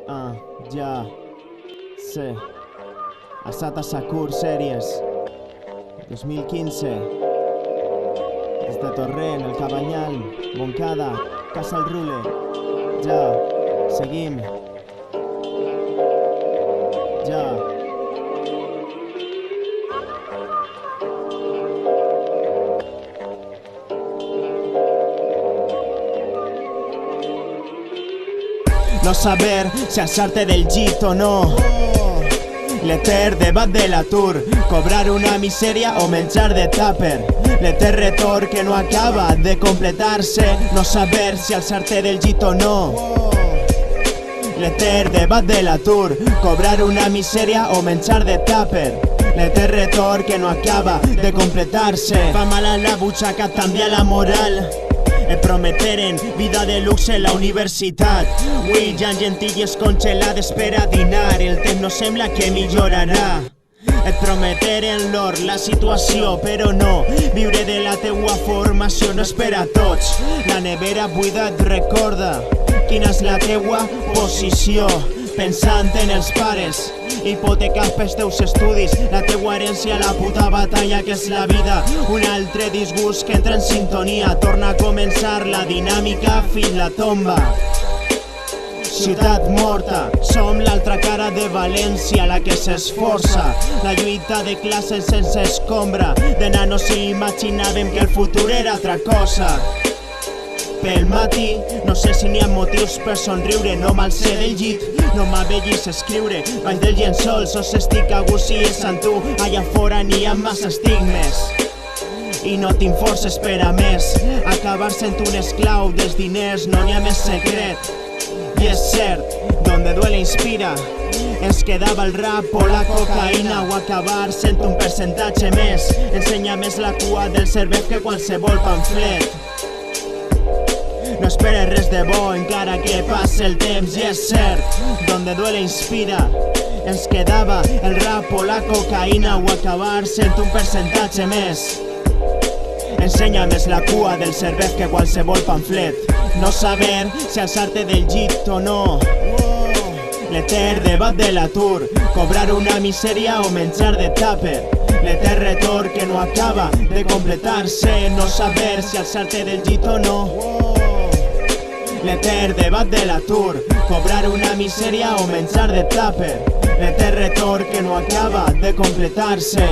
Ja sé. Asata Sakur Series 2015. Des de Torrent, El Cabanyal, Montcada, Casa El Rule. Ja, seguim. Ja. No saber si alçar-te del llit o no. L'etern debat de l'atur, cobrar una misèria o menjar de tàper. L'etern retorn que no acaba de completar-se, no saber si alçar-te del llit o no. L'etern debat de l'atur, cobrar una misèria o menjar de tàper. L'etern retorn que no acaba de completar-se. Fa mal a la butxaca, també a la moral. Et prometeren vida de luxe a la universitat. Avui hi ha gentilles congelades per a dinar. El temps no sembla que millorarà. Et prometeren l'or, la situació, però no. Viure de la teua formació no és per a tots. La nevera buida et recorda quina és la teua posició. Pensant en els pares, hipotecats pels teus estudis, la teua herència, la puta batalla que és la vida. Un altre disgust que entra en sintonia, torna a començar la dinàmica fins la tomba. Ciutat morta, som l'altra cara de València, la que s'esforça. La lluita de classes sense escombra, de nanos imaginàvem que el futur era altra cosa. Pel matí, no sé si n'hi ha motius per somriure, no m'alcé del llit, no m'avellis escriure, baix del llençol, sos estic a gust si és amb tu, allà fora n'hi ha massa estigmes. I no tinc forces per a més, acabar sent un esclau dels diners, no n'hi ha més secret. I és cert, donde duele inspira, ens quedava el rap o la cocaïna o acabar sent un percentatge més, ensenya més la cua del cervell que qualsevol pamflet. No esperes res de bo encara que passi el temps i és cert, donde duele inspira, ens quedava el rap o la cocaïna o acabar sent un percentatge més. Ensenya més la cua del cervell que qualsevol pamflet. No saber si alçar-te del llit o no. L'etern debat de l'atur, cobrar una misèria o menjar de tàper. L'etern retorn que no acaba de completar-se, no saber si alçar-te del llit o no. L'etern debat de l'atur, cobrar una misèria o menjar de tàper. L'etern retorn que no acaba de completar-se.